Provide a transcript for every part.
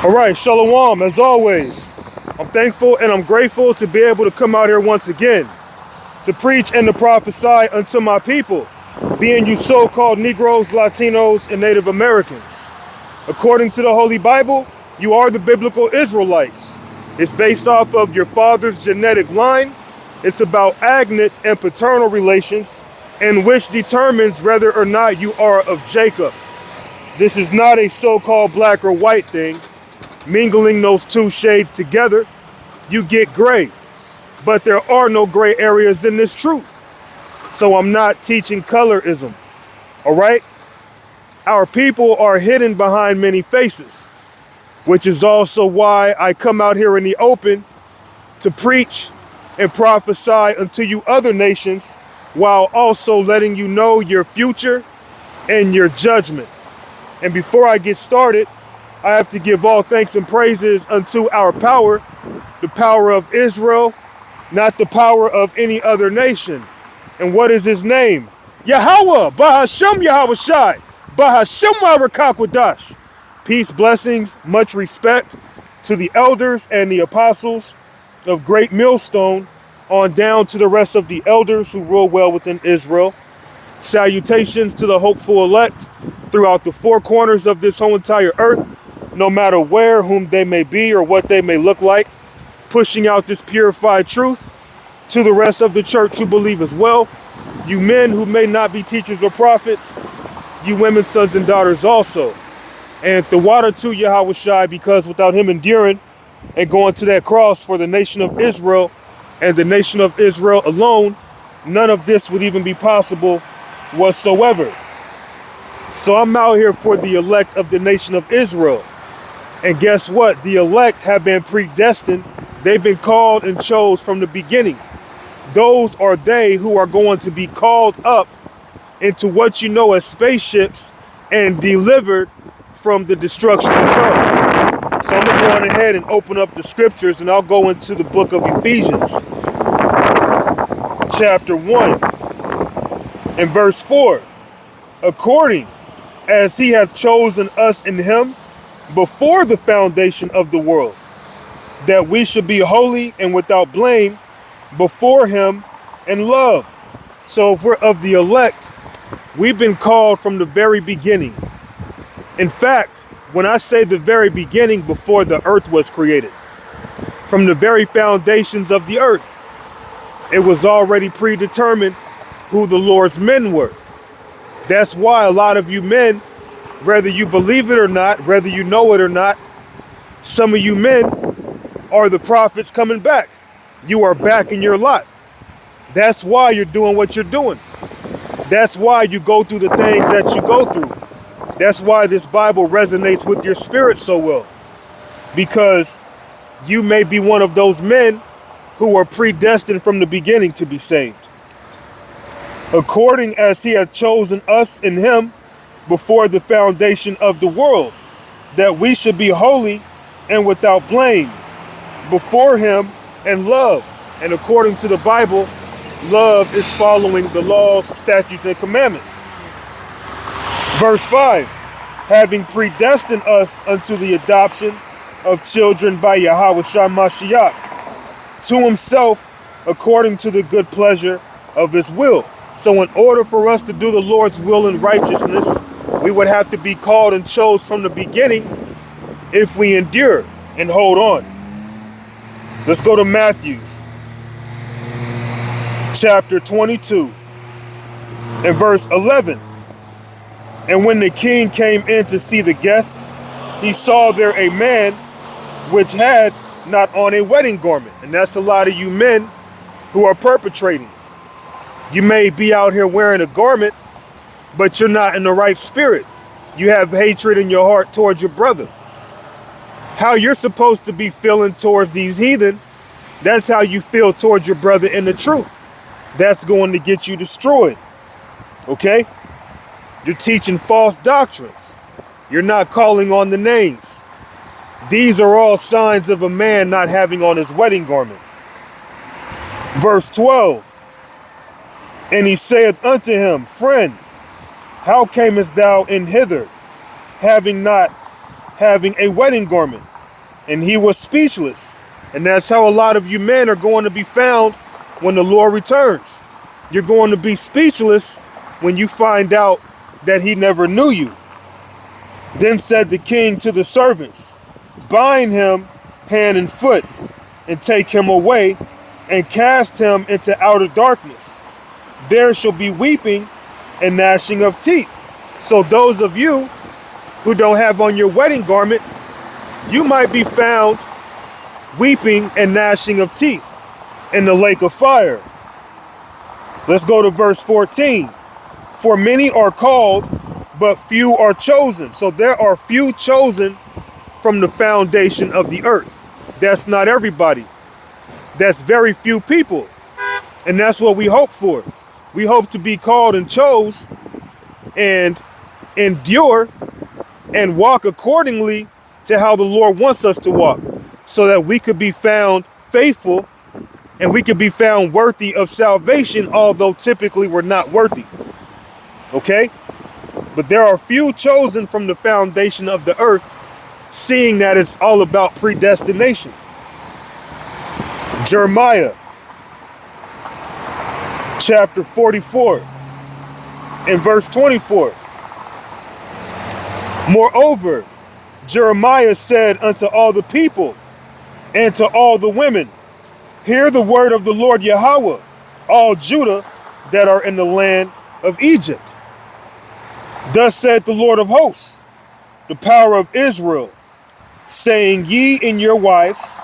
All right, Shalom, as always. I'm thankful and I'm grateful to be able to come out here once again to preach and to prophesy unto my people, being you so-called Negroes, Latinos, and Native Americans. According to the Holy Bible, you are the biblical Israelites. It's based off of your father's genetic line. It's about agnate and paternal relations, and which determines whether or not you are of Jacob. This is not a so-called black or white thing. Mingling those two shades together, you get gray. But there are no gray areas in this truth. So I'm not teaching colorism, all right? Our people are hidden behind many faces, which is also why I come out here in the open to preach and prophesy unto you other nations, while also letting you know your future and your judgment. And before I get started, I have to give all thanks and praises unto our power, the power of Israel, not the power of any other nation. And what is his name? Yahweh, Bahashem Yahweh Shai, Bahashem Warakakwadash. Peace, blessings, much respect to the elders and the apostles of Great Millstone, on down to the rest of the elders who rule well within Israel. Salutations to the hopeful elect throughout the four corners of this whole entire earth, no matter where, whom they may be, or what they may look like, pushing out this purified truth to the rest of the church who believe as well. You men who may not be teachers or prophets, you women, sons and daughters also. And the water to Yahweh Shai, because without him enduring and going to that cross for the nation of Israel and the nation of Israel alone, none of this would even be possible whatsoever. So I'm out here for the elect of the nation of Israel. And guess what? The elect have been predestined. They've been called and chose from the beginning. Those are they who are going to be called up into what you know as spaceships and delivered from the destruction to come. So I'm going to go on ahead and open up the scriptures, and I'll go into the book of Ephesians, chapter 1 and verse 4. According as he hath chosen us in him before the foundation of the world, that we should be holy and without blame before him in love. So if we're of the elect, we've been called from the very beginning. In fact, when I say the very beginning, before the earth was created, from the very foundations of the earth, it was already predetermined who the Lord's men were. That's why a lot of you men, whether you believe it or not, whether you know it or not, some of you men are the prophets coming back. You are back in your lot. That's why you're doing what you're doing. That's why you go through the things that you go through. That's why this Bible resonates with your spirit so well. Because you may be one of those men who are predestined from the beginning to be saved. According as he hath chosen us in him before the foundation of the world, that we should be holy and without blame before him in love. And according to the Bible, love is following the laws, statutes, and commandments. Verse 5, having predestined us unto the adoption of children by Yahweh Shai Mashiach, to himself according to the good pleasure of his will. So in order for us to do the Lord's will in righteousness, we would have to be called and chose from the beginning if we endure and hold on. Let's go to Matthew's chapter 22 and verse 11. And when the king came in to see the guests, he saw there a man which had not on a wedding garment. And that's a lot of you men who are perpetrating. You may be out here wearing a garment, but you're not in the right spirit. You have hatred in your heart towards your brother. How you're supposed to be feeling towards these heathen, that's how you feel towards your brother in the truth. That's going to get you destroyed. Okay? You're teaching false doctrines. You're not calling on the names. These are all signs of a man not having on his wedding garment. Verse 12. And he saith unto him, Friend, how camest thou in hither, having a wedding garment? and he was speechless. And that's how a lot of you men are going to be found when the Lord returns. You're going to be speechless when you find out that he never knew you. Then said the king to the servants, bind him hand and foot, and take him away, and cast him into outer darkness. There shall be weeping and gnashing of teeth. So those of you who don't have on your wedding garment, you might be found weeping and gnashing of teeth in the lake of fire. Let's go to verse 14. For many are called, but few are chosen. So there are few chosen from the foundation of the earth. That's not everybody. That's very few people. And that's what we hope for. We hope to be called and chose and endure and walk accordingly to how the Lord wants us to walk, so that we could be found faithful and we could be found worthy of salvation, although typically we're not worthy. Okay? But there are few chosen from the foundation of the earth, seeing that it's all about predestination. Jeremiah chapter 44 and verse 24. Moreover, Jeremiah said unto all the people and to all the women, hear the word of the Lord Yahweh, all Judah that are in the land of Egypt. Thus said the Lord of hosts, the power of Israel, saying, ye and your wives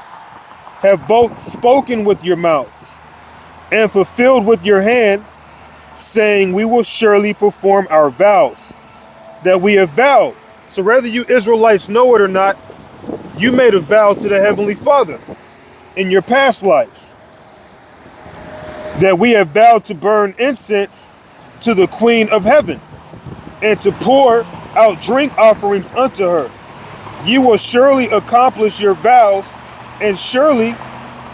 have both spoken with your mouths and fulfilled with your hand, saying, we will surely perform our vows that we have vowed. So whether you Israelites know it or not, you made a vow to the Heavenly Father in your past lives, that we have vowed to burn incense to the Queen of Heaven and to pour out drink offerings unto her. You will surely accomplish your vows and surely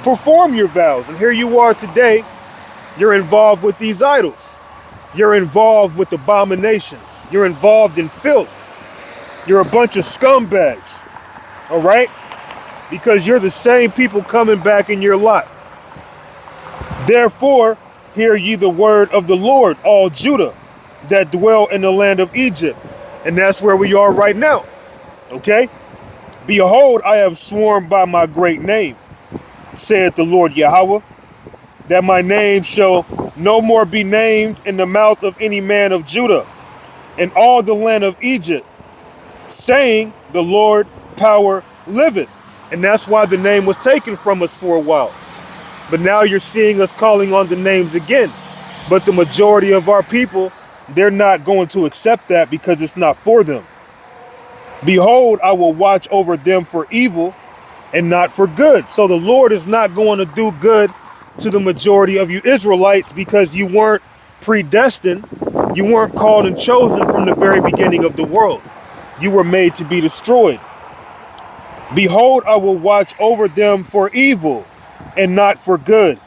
perform your vows. And here you are today, you're involved with these idols. You're involved with abominations. You're involved in filth. You're a bunch of scumbags, all right? Because you're the same people coming back in your lot. Therefore, hear ye the word of the Lord, all Judah that dwell in the land of Egypt. And that's where we are right now, okay? Behold, I have sworn by my great name, saith the Lord Yahweh, that my name shall no more be named in the mouth of any man of Judah and all the land of Egypt, saying, the Lord power liveth. And that's why the name was taken from us for a while. But now you're seeing us calling on the names again. But the majority of our people, they're not going to accept that because it's not for them. Behold, I will watch over them for evil and not for good. So the Lord is not going to do good to the majority of you Israelites because you weren't predestined. You weren't called and chosen from the very beginning of the world. You were made to be destroyed. Behold, I will watch over them for evil and not for good.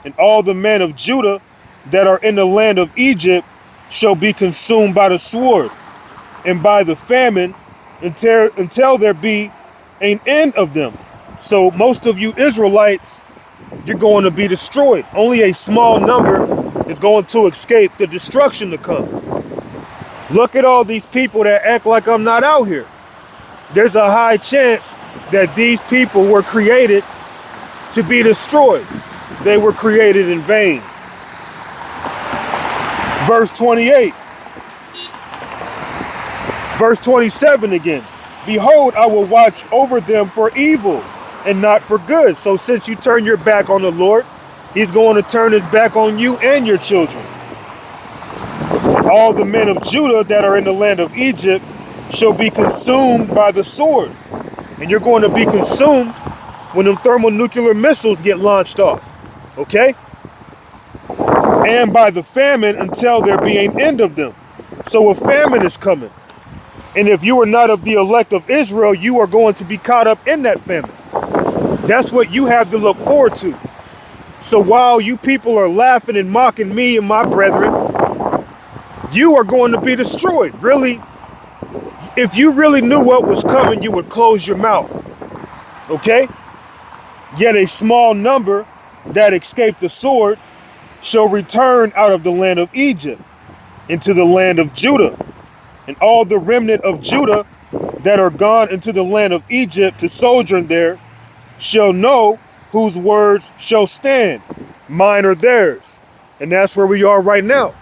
And all the men of Judah that are in the land of Egypt shall be consumed by the sword and by the famine until there be an end of them. So most of you Israelites, you're going to be destroyed. Only a small number is going to escape the destruction to come. Look at all these people that act like I'm not out here. There's a high chance that these people were created to be destroyed. They were created in vain. Verse 28. Verse 27 again. Behold, I will watch over them for evil and not for good. So since you turn your back on the Lord, he's going to turn his back on you and your children. All the men of Judah that are in the land of Egypt shall be consumed by the sword. And you're going to be consumed when them thermonuclear missiles get launched off. Okay? And by the famine until there be an end of them. So a famine is coming. And if you are not of the elect of Israel, you are going to be caught up in that famine. That's what you have to look forward to. So while you people are laughing and mocking me and my brethren, you are going to be destroyed. Really, if you really knew what was coming, you would close your mouth. Okay? Yet a small number that escaped the sword shall return out of the land of Egypt into the land of Judah. And all the remnant of Judah that are gone into the land of Egypt to sojourn there shall know whose words shall stand, mine or theirs. And that's where we are right now.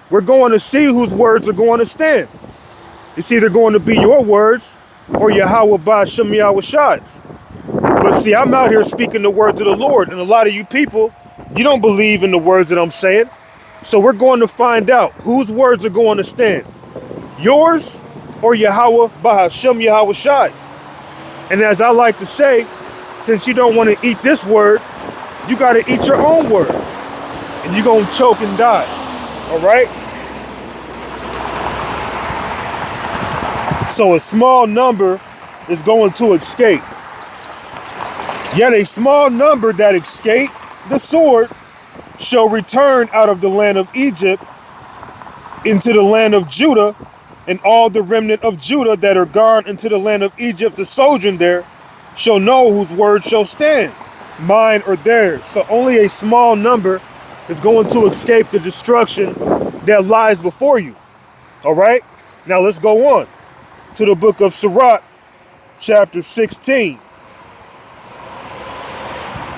We're going to see whose words are going to stand. It's either going to be your words or Yahweh Ba'Shem Yahushai's. But see, I'm out here speaking the words of the Lord, and a lot of you people, you don't believe in the words that I'm saying. So we're going to find out whose words are going to stand. Yours or Yahweh Ba'Shem Yahushai's. And as I like to say, since you don't want to eat this word, you got to eat your own words. And you're going to choke and die. All right? So a small number is going to escape. Yet a small number that escape the sword shall return out of the land of Egypt into the land of Judah, and all the remnant of Judah that are gone into the land of Egypt to sojourn there shall know whose word shall stand, mine or theirs. So only a small number is going to escape the destruction that lies before you. All right? Now let's go on to the book of Sirach, chapter 16.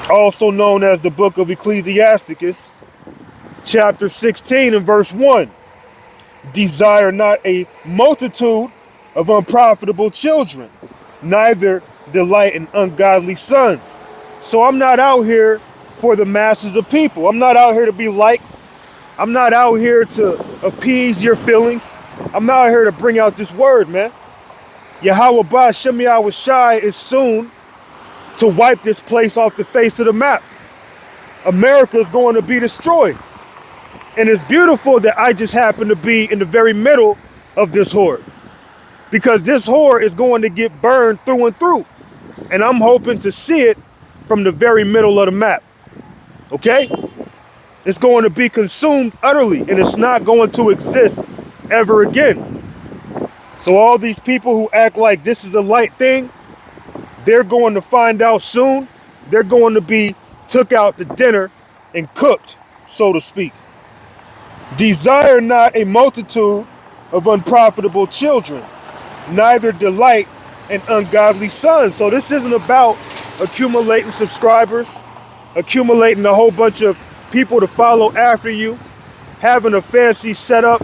Also known as the book of Ecclesiasticus, chapter 16 and verse 1. Desire not a multitude of unprofitable children, neither delight in ungodly sons. So I'm not out here for the masses of people. I'm not out here to be liked. I'm not out here to appease your feelings. I'm not out here to bring out this word, man. Yahweh Ba'Shem Yahushai is soon to wipe this place off the face of the map. America is going to be destroyed. And it's beautiful that I just happen to be in the very middle of this horde. Because this horde is going to get burned through and through. And I'm hoping to see it from the very middle of the map. Okay? It's going to be consumed utterly, and it's not going to exist ever again. So all these people who act like this is a light thing, they're going to find out soon. They're going to be took out to dinner and cooked, so to speak. Desire not a multitude of unprofitable children, neither delight in ungodly sons. So this isn't about accumulating subscribers, accumulating a whole bunch of people to follow after you, having a fancy setup,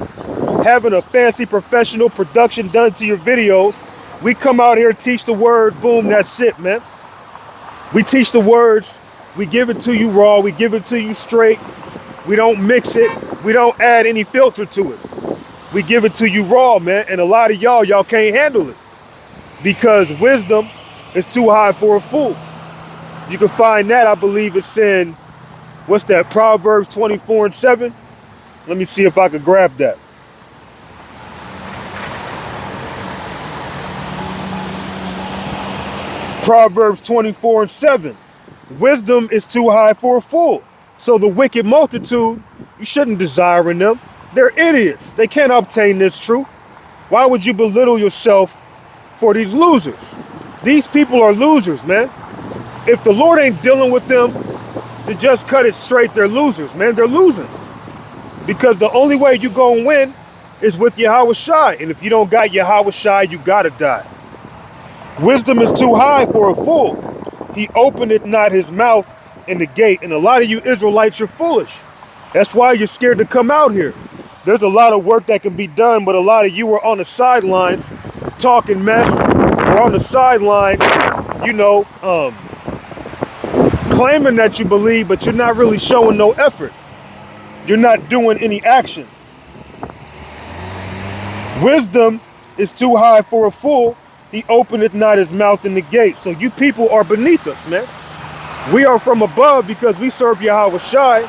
having a fancy professional production done to your videos. We come out here, teach the word, boom, that's it, man. We teach the words, we give it to you raw, we give it to you straight. We don't mix it, we don't add any filter to it. We give it to you raw, man, and a lot of y'all can't handle it. Because wisdom is too high for a fool. You can find that, I believe it's in, what's that, Proverbs 24 and 7? Let me see if I can grab that. Proverbs 24 and 7. Wisdom is too high for a fool. So the wicked multitude, you shouldn't desire in them. They're idiots. They can't obtain this truth. Why would you belittle yourself for these losers? These people are losers, man. If the Lord ain't dealing with them, to just cut it straight, they're losers, man. They're losing. Because the only way you gonna win is with Yahweh Shai. And if you don't got Yahweh Shai, you gotta die. Wisdom is too high for a fool. He openeth not his mouth in the gate. And a lot of you Israelites, you're foolish. That's why you're scared to come out here. There's a lot of work that can be done, but a lot of you are on the sidelines talking mess, or on the sideline, claiming that you believe, but you're not really showing no effort. You're not doing any action. Wisdom is too high for a fool. He openeth not his mouth in the gate. So you people are beneath us, man. We are from above because we serve Yahweh Shai,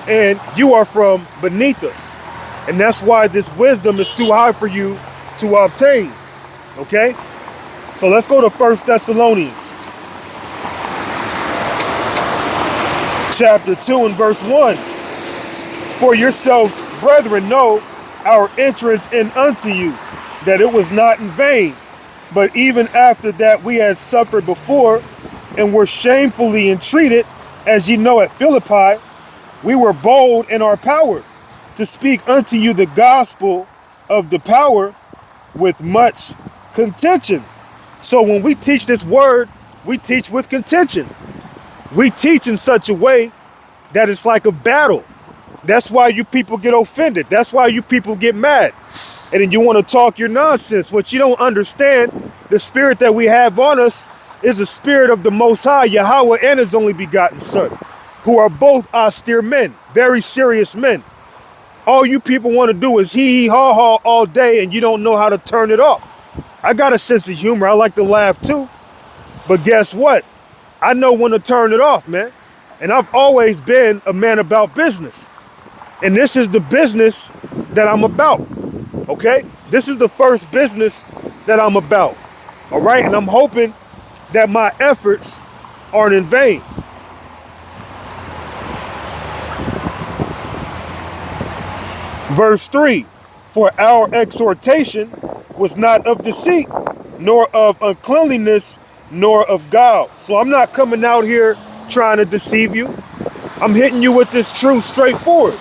and you are from beneath us. And that's why this wisdom is too high for you to obtain. Okay? So let's go to 1 Thessalonians. Chapter 2 and verse 1. For yourselves, brethren, know our entrance in unto you, that it was not in vain. But even after that we had suffered before, and were shamefully entreated, as ye know at Philippi, we were bold in our power to speak unto you the gospel of the power with much contention. So when we teach this word, we teach with contention. We teach in such a way that it's like a battle. That's why you people get offended. That's why you people get mad. And then you want to talk your nonsense. What you don't understand, the spirit that we have on us is the spirit of the Most High, Yahweh, and His only begotten Son, who are both austere men, very serious men. All you people want to do is hee haw haw all day, and you don't know how to turn it off. I got a sense of humor. I like to laugh too. But guess what? I know when to turn it off, man. And I've always been a man about business. And this is the business that I'm about. Okay? This is the first business that I'm about. All right? And I'm hoping that my efforts aren't in vain. Verse 3, for our exhortation was not of deceit, nor of uncleanliness, nor of guile. So I'm not coming out here trying to deceive you. I'm hitting you with this truth straightforward.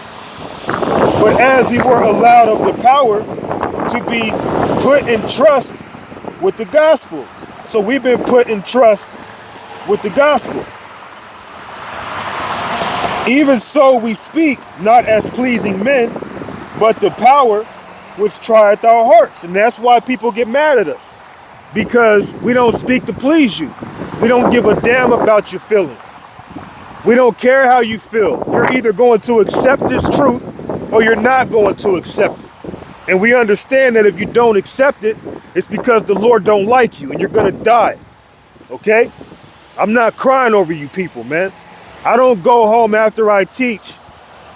But as we were allowed of the power to be put in trust with the gospel. So we've been put in trust with the gospel. Even so we speak, not as pleasing men, but the power which trieth our hearts. And that's why people get mad at us. Because we don't speak to please you. We don't give a damn about your feelings. We don't care how you feel. You're either going to accept this truth or you're not going to accept it. And we understand that if you don't accept it, it's because the Lord don't like you and you're going to die. Okay? I'm not crying over you people, man. I don't go home after I teach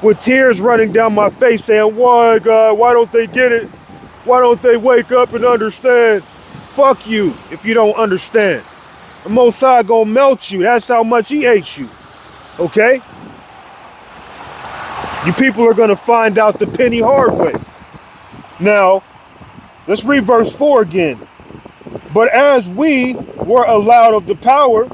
with tears running down my face saying, why, God, why don't they get it? Why don't they wake up and understand? Fuck you if you don't understand. The Most High gonna melt you. That's how much He hates you. Okay? You people are gonna find out the penny hard way. Now, let's read verse 4 again. But as we were allowed of the power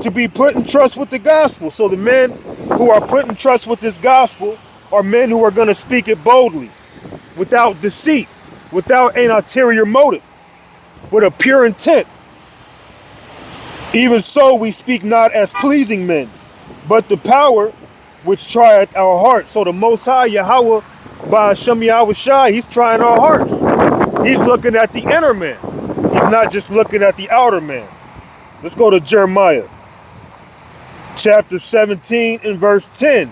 to be put in trust with the gospel. So the men who are put in trust with this gospel are men who are going to speak it boldly, without deceit, without an ulterior motive, with a pure intent. Even so we speak not as pleasing men, but the power which trieth our hearts. So the Most High, Yahweh, by Hashem Yahweh Shai, He's trying our hearts. He's looking at the inner man. He's not just looking at the outer man. Let's go to Jeremiah. Chapter 17 and verse 10.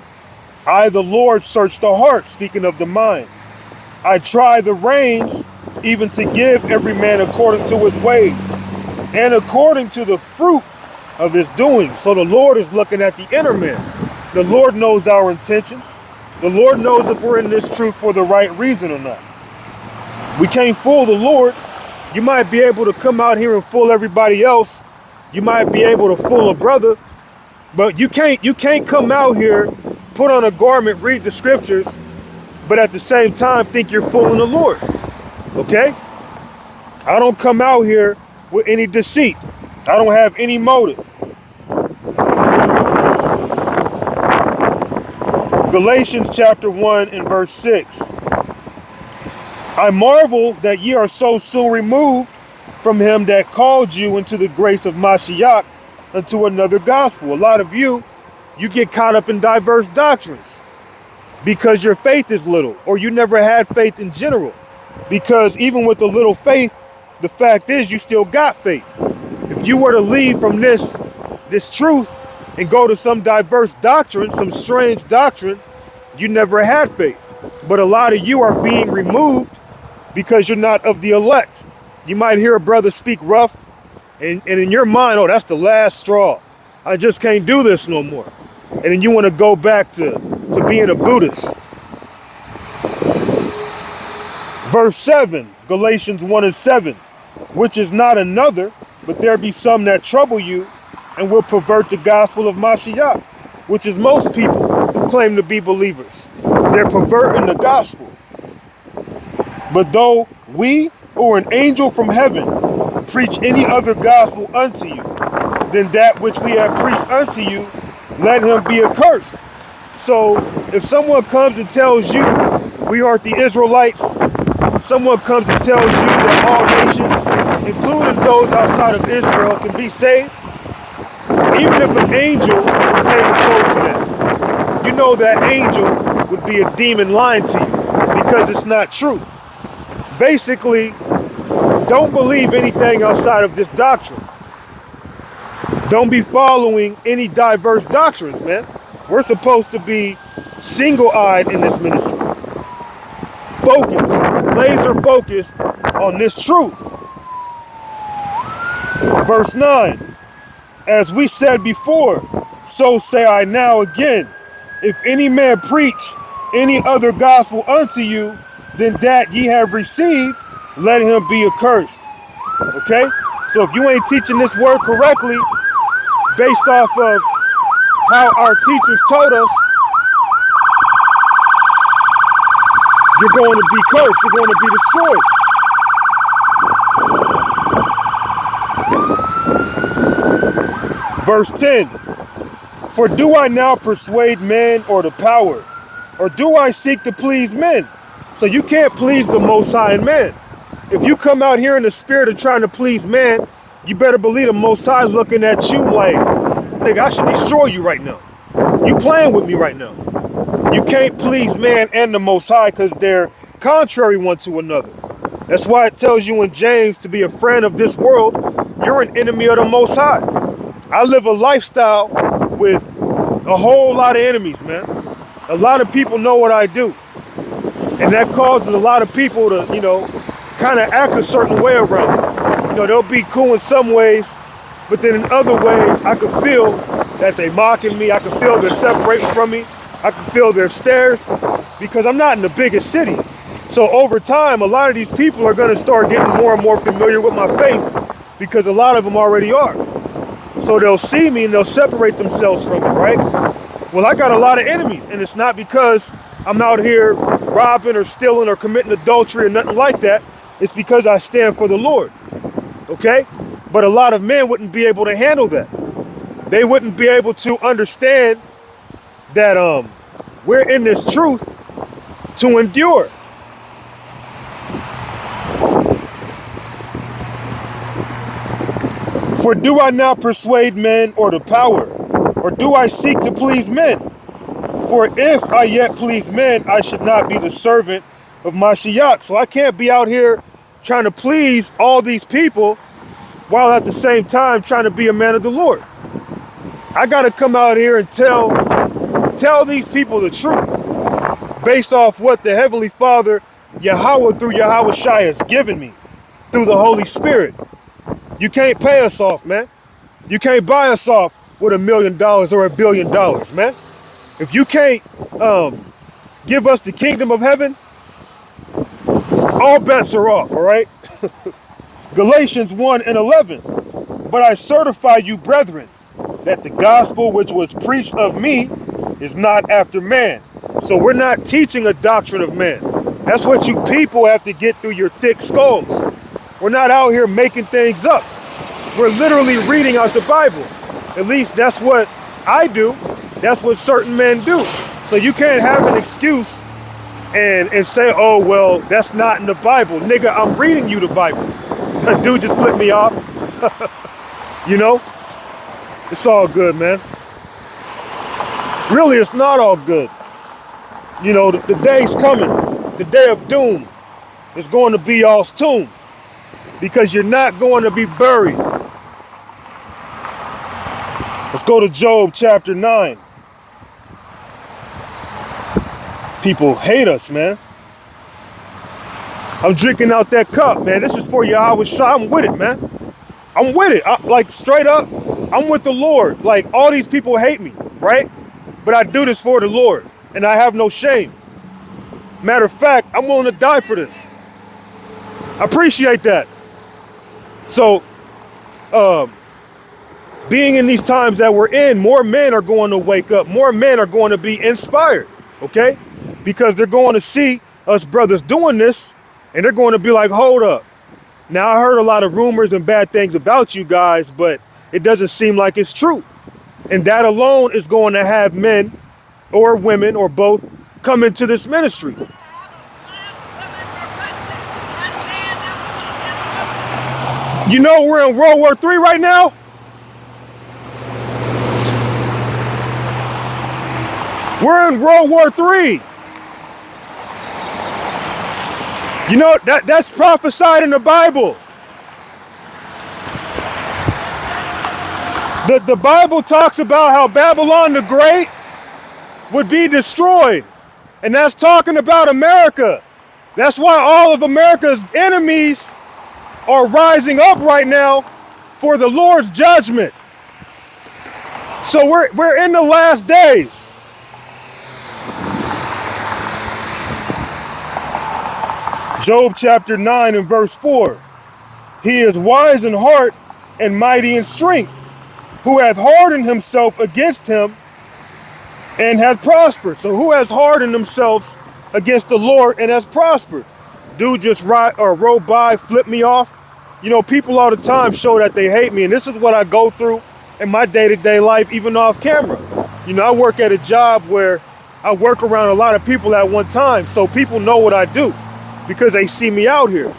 I, the Lord, search the heart, speaking of the mind. I try the reins, even to give every man according to his ways, and according to the fruit of his doing. So the Lord is looking at the inner man. The Lord knows our intentions. The Lord knows if we're in this truth for the right reason or not. We can't fool the Lord. You might be able to come out here and fool everybody else. You might be able to fool a brother. But you can't come out here, put on a garment, read the scriptures, but at the same time think you're fooling the Lord. Okay? I don't come out here with any deceit. I don't have any motive. Galatians chapter 1 and verse 6. I marvel that ye are so soon removed from him that called you into the grace of Mashiach unto another gospel. A lot of you get caught up in diverse doctrines because your faith is little, or you never had faith in general. Because even with a little faith, the fact is you still got faith. If you were to leave from this truth and go to some diverse doctrine, some strange doctrine, you never had faith. But a lot of you are being removed because you're not of the elect. You might hear a brother speak rough, and in your mind, oh, that's the last straw. I just can't do this no more. And then you want to go back to being a Buddhist. Verse 7, Galatians 1 and 7, which is not another, but there be some that trouble you and will pervert the gospel of Mashiach, which is most people who claim to be believers. They're perverting the gospel. But though we or an angel from heaven preach any other gospel unto you than that which we have preached unto you, let him be accursed. So if someone comes and tells you we aren't the Israelites, someone comes and tells you that all nations, including those outside of Israel, can be saved, even if an angel came and told you that, you know that angel would be a demon lying to you because it's not true. Basically, don't believe anything outside of this doctrine. Don't be following any diverse doctrines, man. We're supposed to be single-eyed in this ministry. Focused, laser focused on this truth. Verse 9, as we said before, so say I now again, if any man preach any other gospel unto you than that ye have received, let him be accursed. Okay? So if you ain't teaching this word correctly, based off of how our teachers told us, you're going to be cursed, you're going to be destroyed. Verse 10, for do I now persuade men or the power, or do I seek to please men? So you can't please the Most High and man. If you come out here in the spirit of trying to please man, you better believe the Most High looking at you like, nigga, I should destroy you right now. You playing with me right now. You can't please man and the Most High because they're contrary one to another. That's why it tells you in James to be a friend of this world, you're an enemy of the Most High. I live a lifestyle with a whole lot of enemies, man. A lot of people know what I do. And that causes a lot of people to, kind of act a certain way around me. They'll be cool in some ways, but then in other ways, I can feel that they mocking me. I can feel they're separating from me. I can feel their stares because I'm not in the biggest city. So over time, a lot of these people are going to start getting more and more familiar with my face because a lot of them already are. So they'll see me and they'll separate themselves from me, right? Well, I got a lot of enemies, and it's not because I'm out here robbing or stealing or committing adultery or nothing like that. It's because I stand for the Lord, okay? But a lot of men wouldn't be able to handle that. They wouldn't be able to understand that we're in this truth to endure. For do I now persuade men or the power, or do I seek to please men? For if I yet please men, I should not be the servant of Mashiach. So I can't be out here trying to please all these people while at the same time trying to be a man of the Lord. I got to come out here and tell these people the truth based off what the Heavenly Father, Yahweh, through Yahweh Shai has given me through the Holy Spirit. You can't pay us off, man. You can't buy us off with $1 million or $1 billion, man. If you can't give us the kingdom of heaven, all bets are off, all right? Galatians 1:11. But I certify you, brethren, that the gospel which was preached of me is not after man. So we're not teaching a doctrine of man. That's what you people have to get through your thick skulls. We're not out here making things up. We're literally reading out the Bible. At least that's what I do. That's what certain men do. So you can't have an excuse and say, oh, well, that's not in the Bible. Nigga, I'm reading you the Bible. That dude just flipped me off. It's all good, man. Really, it's not all good. The day's coming. The day of doom is going to be y'all's tomb. Because you're not going to be buried. Let's go to Job chapter 9. People hate us, man. I'm drinking out that cup, man. This is for Yahweh Shai. I'm with it, man. I'm with it. Straight up, I'm with the Lord. Like, all these people hate me, right? But I do this for the Lord. And I have no shame. Matter of fact, I'm willing to die for this. I appreciate that. So, being in these times that we're in, more men are going to wake up. More men are going to be inspired, okay? Because they're going to see us brothers doing this, and they're going to be like, hold up. Now, I heard a lot of rumors and bad things about you guys, but it doesn't seem like it's true. And that alone is going to have men or women or both come into this ministry. You know we're in World War III right now? We're in World War III. You know, that's prophesied in the Bible. The Bible talks about how Babylon the Great would be destroyed. And that's talking about America. That's why all of America's enemies are rising up right now for the Lord's judgment. So we're in the last days. Job chapter 9 and verse 4. He is wise in heart and mighty in strength, who hath hardened himself against him and hath prospered. So who has hardened themselves against the Lord and has prospered? Dude just rode by, flipped me off. You know, people all the time show that they hate me, and this is what I go through in my day-to-day life, even off camera. You know, I work at a job where I work around a lot of people at one time, so people know what I do because they see me out here,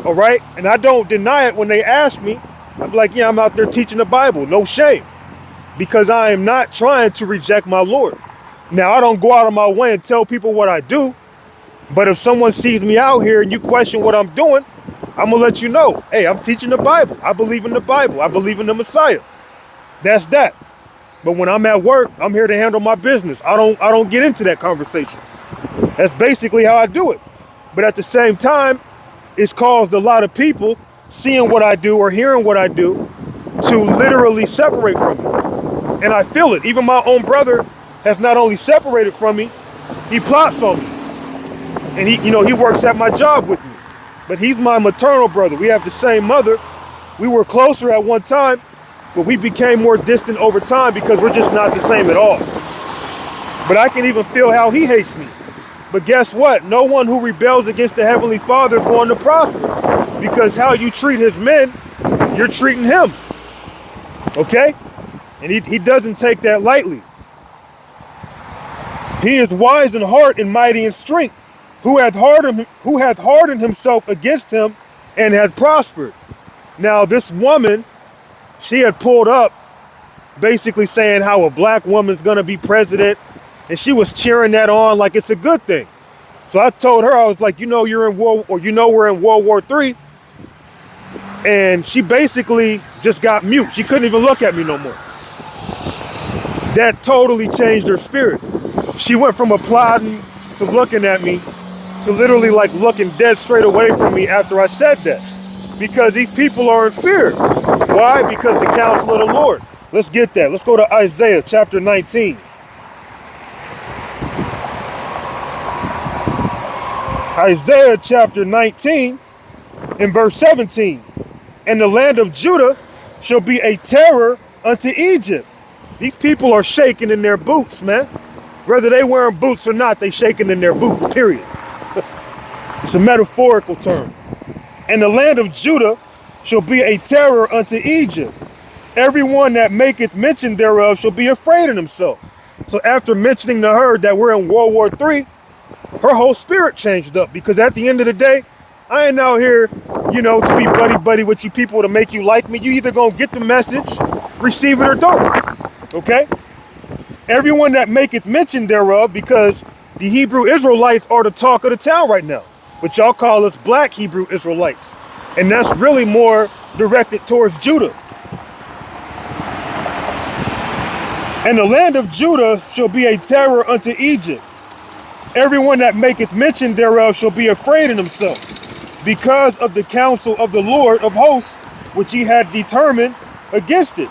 all right? And I don't deny it when they ask me. I'm like, yeah, I'm out there teaching the Bible, no shame, because I am not trying to reject my Lord. Now, I don't go out of my way and tell people what I do, but if someone sees me out here and you question what I'm doing, I'm gonna let you know, hey, I'm teaching the Bible. I believe in the Bible. I believe in the Messiah. That's that. But when I'm at work, I'm here to handle my business. I don't get into that conversation. That's basically how I do it. But at the same time, it's caused a lot of people seeing what I do or hearing what I do to literally separate from me. And I feel it. Even my own brother has not only separated from me, he plots on me. And he works at my job with me. But he's my maternal brother. We have the same mother. We were closer at one time, but we became more distant over time because we're just not the same at all. But I can even feel how he hates me. But guess what? No one who rebels against the Heavenly Father is going to prosper, because how you treat his men, you're treating him. Okay? And he doesn't take that lightly. He is wise in heart and mighty in strength, who hath hardened himself against him and hath prospered. Now, this woman, she had pulled up basically saying how a black woman's going to be president, and she was cheering that on like it's a good thing. So I told her, I was like, we're in World War III. And she basically just got mute. She couldn't even look at me no more. That totally changed her spirit. She went from applauding to looking at me to literally like looking dead straight away from me after I said that. Because these people are in fear. Why? Because the counsel of the Lord. Let's get that. Let's go to Isaiah chapter 19. Isaiah chapter 19 and verse 17. And the land of Judah shall be a terror unto Egypt. These people are shaking in their boots, man. Whether they wearing boots or not, they shaking in their boots, period. It's a metaphorical term. And the land of Judah shall be a terror unto Egypt. Everyone that maketh mention thereof shall be afraid of himself. So after mentioning to her that we're in World War III, her whole spirit changed up, because at the end of the day, I ain't out here, to be buddy-buddy with you people to make you like me. You either gonna get the message, receive it, or don't. Okay? Everyone that maketh mention thereof, because the Hebrew Israelites are the talk of the town right now. But y'all call us black Hebrew Israelites. And that's really more directed towards Judah. And the land of Judah shall be a terror unto Egypt. Everyone that maketh mention thereof shall be afraid in himself, because of the counsel of the Lord of hosts, which he had determined against it.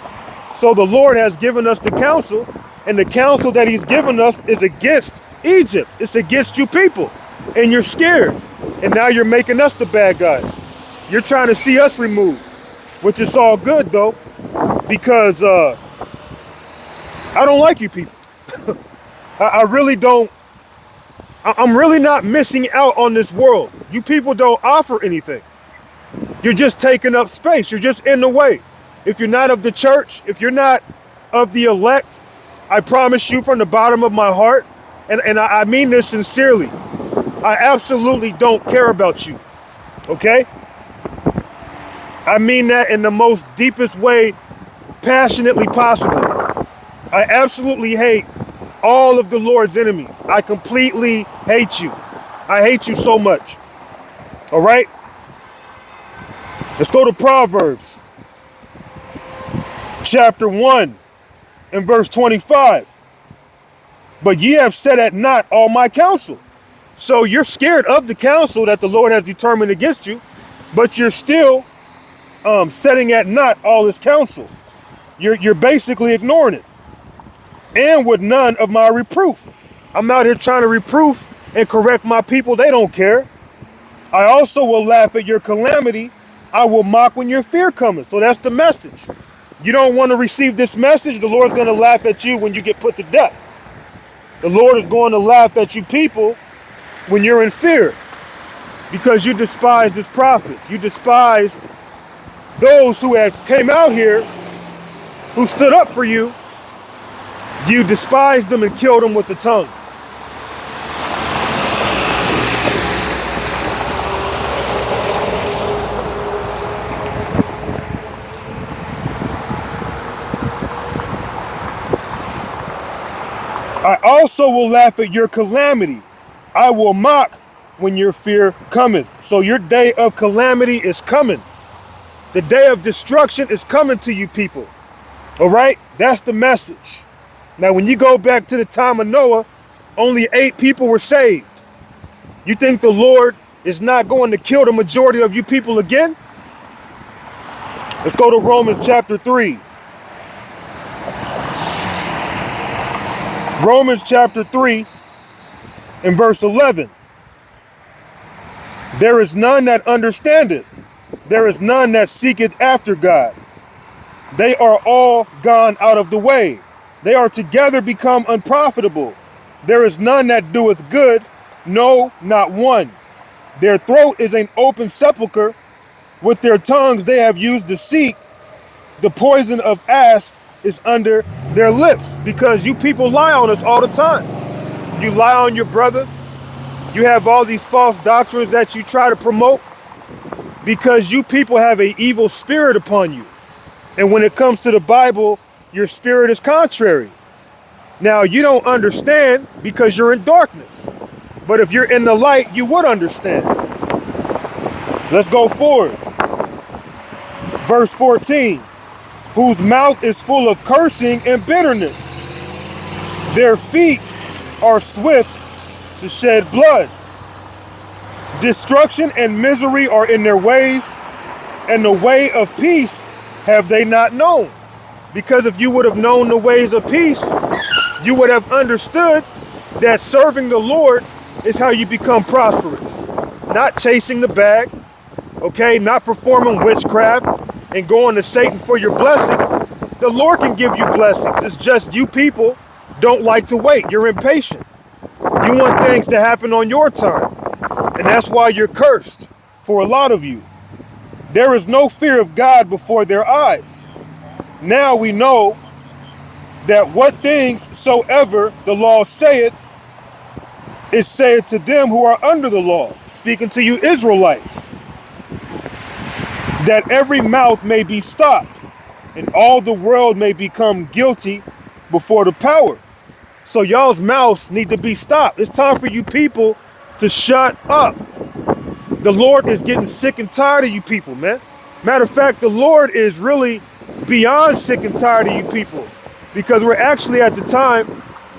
So the Lord has given us the counsel, and the counsel that he's given us is against Egypt. It's against you people, and you're scared. And now you're making us the bad guys. You're trying to see us removed, which is all good though, because I don't like you people. I really don't. I'm really not missing out on this world. You people don't offer anything. You're just taking up space. You're just in the way. If you're not of the church, if you're not of the elect, I promise you from the bottom of my heart, and I mean this sincerely, I absolutely don't care about you, okay? I mean that in the most deepest way passionately possible. I absolutely hate all of the Lord's enemies. I completely hate you. I hate you so much, all right? Let's go to Proverbs chapter 1 and verse 25. But ye have set at naught all my counsel. So you're scared of the counsel that the Lord has determined against you, but you're still setting at naught all his counsel. You're basically ignoring it. And with none of my reproof. I'm out here trying to reproof and correct my people. They don't care. I also will laugh at your calamity. I will mock when your fear cometh. So that's the message. You don't want to receive this message, the Lord's going to laugh at you when you get put to death. The Lord is going to laugh at you people when you're in fear because you despise his prophets. You despise those who have came out here, who stood up for you. You despised them and killed them with the tongue. I also will laugh at your calamity. I will mock when your fear cometh. So your day of calamity is coming. The day of destruction is coming to you people. All right? That's the message. Now, when you go back to the time of Noah, only 8 people were saved. You think the Lord is not going to kill the majority of you people again? Let's go to Romans chapter 3. Romans chapter 3 and verse 11. There is none that understandeth. There is none that seeketh after God. They are all gone out of the way. They are together become unprofitable. There is none that doeth good, no, not one. Their throat is an open sepulchre. With their tongues they have used deceit. The poison of asp is under their lips, because you people lie on us all the time. You lie on your brother. You have all these false doctrines that you try to promote because you people have an evil spirit upon you. And when it comes to the Bible, your spirit is contrary. Now, you don't understand because you're in darkness. But if you're in the light, you would understand. Let's go forward. Verse 14. Whose mouth is full of cursing and bitterness. Their feet are swift to shed blood. Destruction and misery are in their ways, and the way of peace have they not known. Because if you would have known the ways of peace, you would have understood that serving the Lord is how you become prosperous. Not chasing the bag, okay? Not performing witchcraft and going to Satan for your blessing. The Lord can give you blessings. It's just you people don't like to wait. You're impatient. You want things to happen on your time. And that's why you're cursed for a lot of you. There is no fear of God before their eyes. Now we know that what things soever the law saith, it saith to them who are under the law, speaking to you Israelites, that every mouth may be stopped, and all the world may become guilty before the power. So y'all's mouths need to be stopped. It's time for you people to shut up. The Lord is getting sick and tired of you people, man. Matter of fact, the Lord is really beyond sick and tired of you people, because we're actually at the time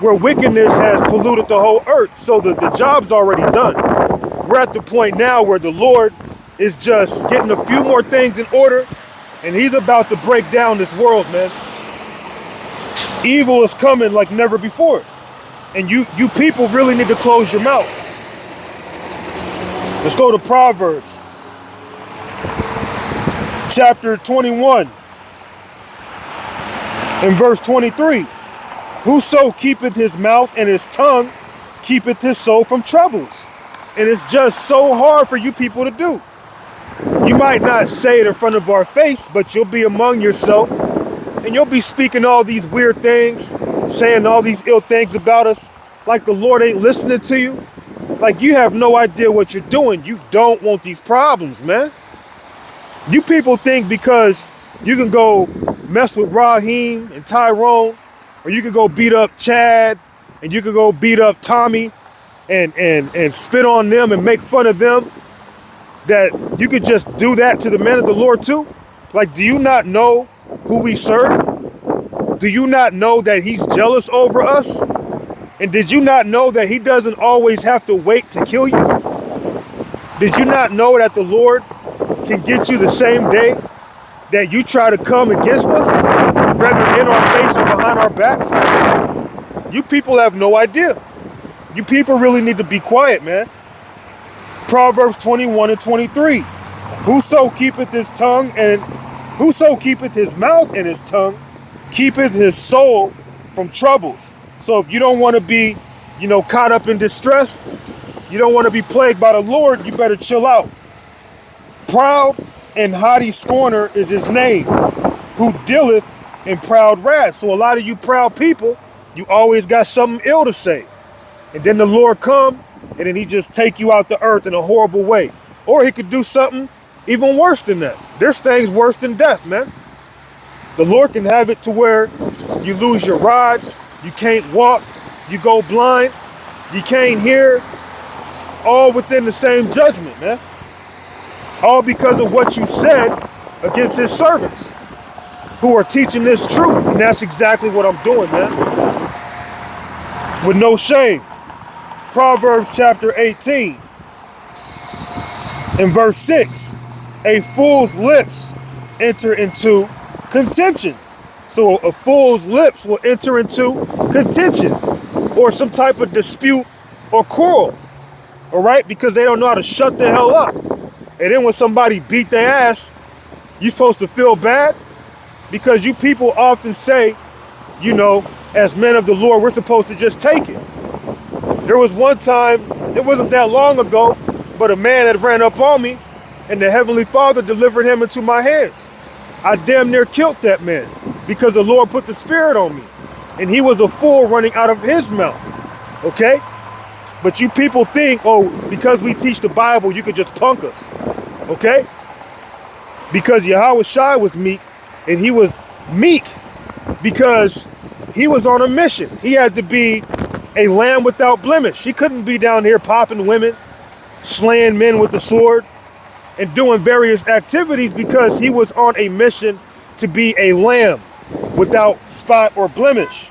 where wickedness has polluted the whole earth. So the job's already done. We're at the point now where the Lord is just getting a few more things in order, and he's about to break down this world, man. Evil is coming like never before. And you people really need to close your mouths. Let's go to Proverbs chapter 21 and verse 23. Whoso keepeth his mouth and his tongue keepeth his soul from troubles. And it's just so hard for you people to do. You might not say it in front of our face, but you'll be among yourself and you'll be speaking all these weird things, saying all these ill things about us, like the Lord ain't listening to you. Like you have no idea what you're doing. You don't want these problems, man. You people think because you can go mess with Raheem and Tyrone, or you can go beat up Chad, and you can go beat up Tommy and spit on them and make fun of them, that you could just do that to the men of the Lord too? Like, do you not know who we serve? Do you not know that he's jealous over us? And did you not know that he doesn't always have to wait to kill you? Did you not know that the Lord can get you the same day that you try to come against us, whether in our face or behind our backs? You people have no idea. You people really need to be quiet, man. Proverbs 21 and 23. Whoso keepeth his tongue and whoso keepeth his mouth and his tongue, keepeth his soul from troubles. So if you don't want to be, caught up in distress, you don't want to be plagued by the Lord, you better chill out. Proud and haughty scorner is his name, who dealeth in proud wrath. So a lot of you proud people, you always got something ill to say. And then the Lord come, and then he just take you out the earth in a horrible way. Or he could do something even worse than that. There's things worse than death, man. The Lord can have it to where you lose your rod, you can't walk, you go blind, you can't hear, all within the same judgment, man. All because of what you said against his servants who are teaching this truth. And that's exactly what I'm doing, man. With no shame. Proverbs chapter 18 and verse 6. A fool's lips enter into contention. So a fool's lips will enter into contention or some type of dispute or quarrel. All right? Because they don't know how to shut the hell up. And then when somebody beat their ass, you're supposed to feel bad? Because you people often say, as men of the Lord, we're supposed to just take it. There was one time, it wasn't that long ago, but a man had ran up on me and the Heavenly Father delivered him into my hands. I damn near killed that man because the Lord put the Spirit on me. And he was a fool running out of his mouth. Okay? But you people think, because we teach the Bible, you could just punk us. Okay? Because Yahweh Shai was meek, and he was meek because he was on a mission. He had to be a lamb without blemish. He couldn't be down here popping women, slaying men with the sword, and doing various activities because he was on a mission to be a lamb without spot or blemish.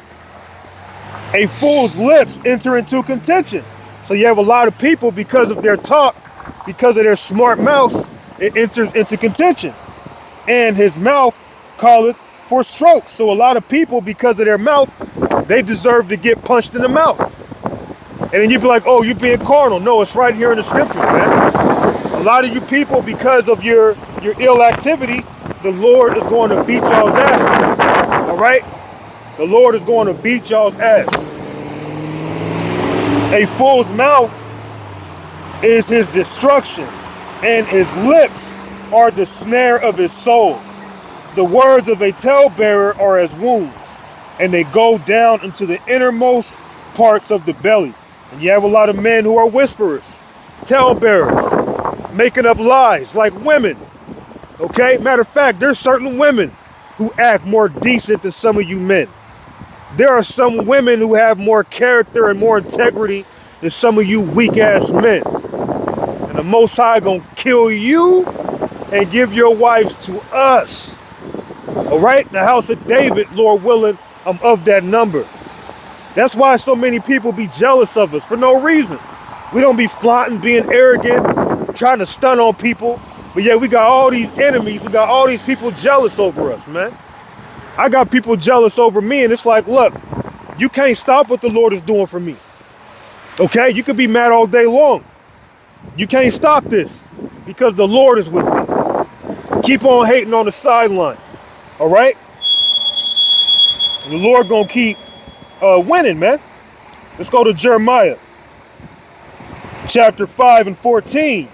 A fool's lips enter into contention. So you have a lot of people, because of their talk, because of their smart mouths, it enters into contention. And his mouth calleth for strokes. So a lot of people, because of their mouth, they deserve to get punched in the mouth. And then you'd be like, oh, you're being carnal. No, it's right here in the scriptures, man. A lot of you people, because of your ill activity, the Lord is going to beat y'all's ass. All right? The Lord is going to beat y'all's ass. A fool's mouth is his destruction, and his lips are the snare of his soul. The words of a talebearer are as wounds, and they go down into the innermost parts of the belly. And you have a lot of men who are whisperers, talebearers, making up lies like women. Okay? Matter of fact, there's certain women who act more decent than some of you men. There are some women who have more character and more integrity than some of you weak-ass men. And the Most High gonna kill you and give your wives to us. All right? The house of David, Lord willing, I'm of that number. That's why so many people be jealous of us for no reason. We don't be flaunting, being arrogant, trying to stun on people. But yeah, we got all these enemies. We got all these people jealous over us, man. I got people jealous over me, and it's like, look, you can't stop what the Lord is doing for me. Okay? You could be mad all day long. You can't stop this because the Lord is with me. Keep on hating on the sideline. All right? The Lord gonna keep winning, man. Let's go to Jeremiah chapter 5 and 14.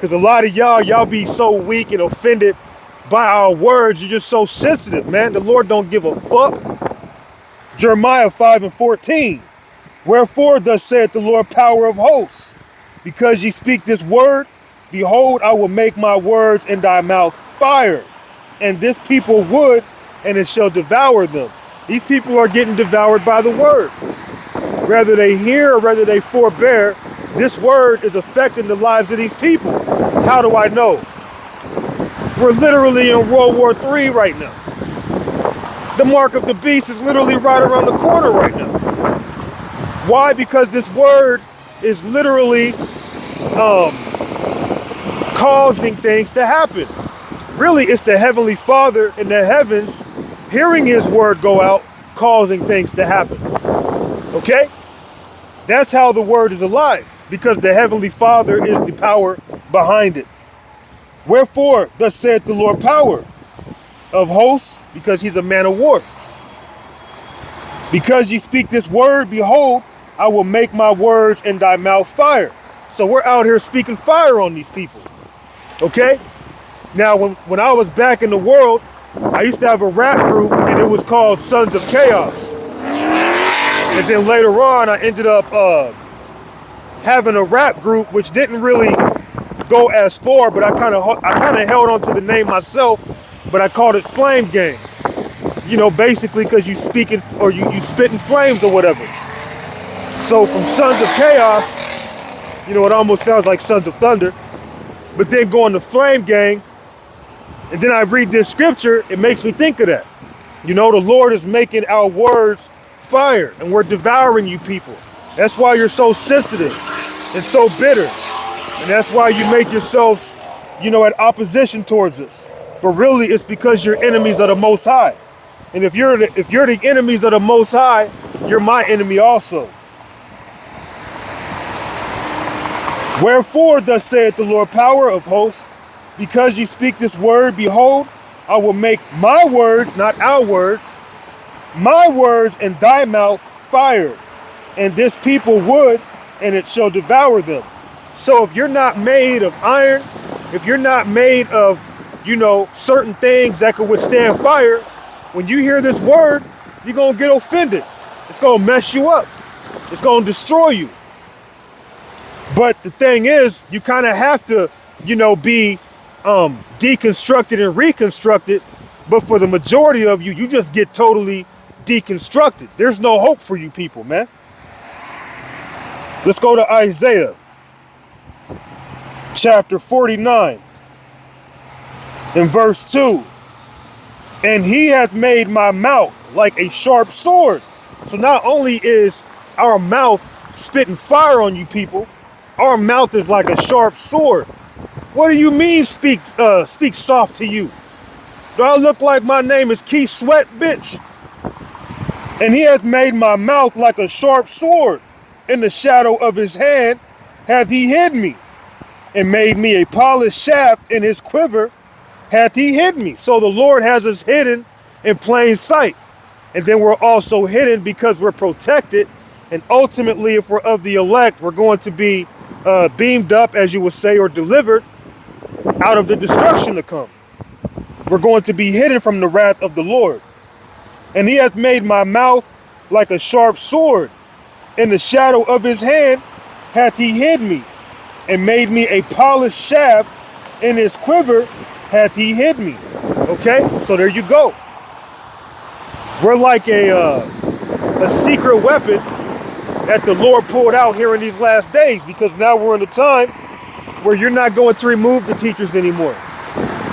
Because a lot of y'all be so weak and offended by our words. You're just so sensitive, man. The Lord don't give a fuck. Jeremiah 5:14. Wherefore thus saith the Lord, power of hosts, because ye speak this word, behold, I will make my words in thy mouth fire, and this people wood, and it shall devour them. These people are getting devoured by the word. Whether they hear or whether they forbear, this word is affecting the lives of these people. How do I know? We're literally in World War III right now. The mark of the beast is literally right around the corner right now. Why? Because this word is literally causing things to happen. Really, it's the Heavenly Father in the heavens hearing his word go out, causing things to happen. Okay? That's how the word is alive, because the Heavenly Father is the power behind it. Wherefore, thus saith the Lord, power of hosts, because he's a man of war. Because ye speak this word, behold, I will make my words in thy mouth fire. So we're out here speaking fire on these people. Okay? Now, when I was back in the world, I used to have a rap group, and it was called Sons of Chaos. And then later on, I ended up having a rap group, which didn't really go as far, but I kind of held on to the name myself, but I called it Flame Gang. You know, basically because you speaking or you spitting flames or whatever. So from Sons of Chaos, you know, it almost sounds like Sons of Thunder, but then going to Flame Gang, and then I read this scripture, it makes me think of that. You know, the Lord is making our words fire, and we're devouring you people. That's why you're so sensitive and so bitter. And that's why you make yourselves, you know, at opposition towards us. But really, it's because you're enemies of the Most High. And if you're the enemies of the Most High, you're my enemy also. Wherefore, thus saith the Lord, power of hosts, because ye speak this word, behold, I will make my words, not our words, my words in thy mouth fire, and this people wood, and it shall devour them. So if you're not made of iron, if you're not made of, you know, certain things that could withstand fire, when you hear this word, you're going to get offended. It's going to mess you up. It's going to destroy you. But the thing is, you kind of have to, you know, be deconstructed and reconstructed. But for the majority of you, you just get totally deconstructed. There's no hope for you people, man. Let's go to Isaiah chapter 49 in verse 2. And he hath made my mouth like a sharp sword. So not only is our mouth spitting fire on you people, our mouth is like a sharp sword. What do you mean speak soft to you? Do I look like my name is Keith Sweat, bitch? And he hath made my mouth like a sharp sword. In the shadow of his hand hath he hid me, and made me a polished shaft in his quiver hath he hid me. So the Lord has us hidden in plain sight. And then we're also hidden because we're protected. And ultimately, if we're of the elect, we're going to be beamed up, as you would say, or delivered out of the destruction to come. We're going to be hidden from the wrath of the Lord. And he hath made my mouth like a sharp sword. In the shadow of his hand hath he hid me, and made me a polished shaft in his quiver hath he hid me. Okay, so there you go. We're like a secret weapon that the Lord pulled out here in these last days, because now we're in a time where you're not going to remove the teachers anymore.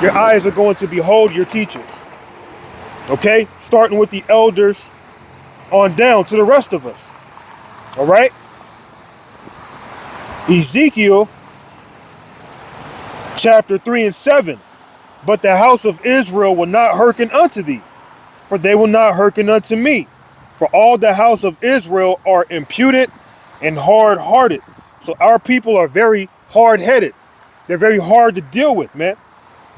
Your eyes are going to behold your teachers. Okay, starting with the elders on down to the rest of us. All right. Ezekiel chapter 3 and 7. But the house of Israel will not hearken unto thee, for they will not hearken unto me. For all the house of Israel are impudent and hard-hearted. So our people are very hard-headed. They're very hard to deal with, man.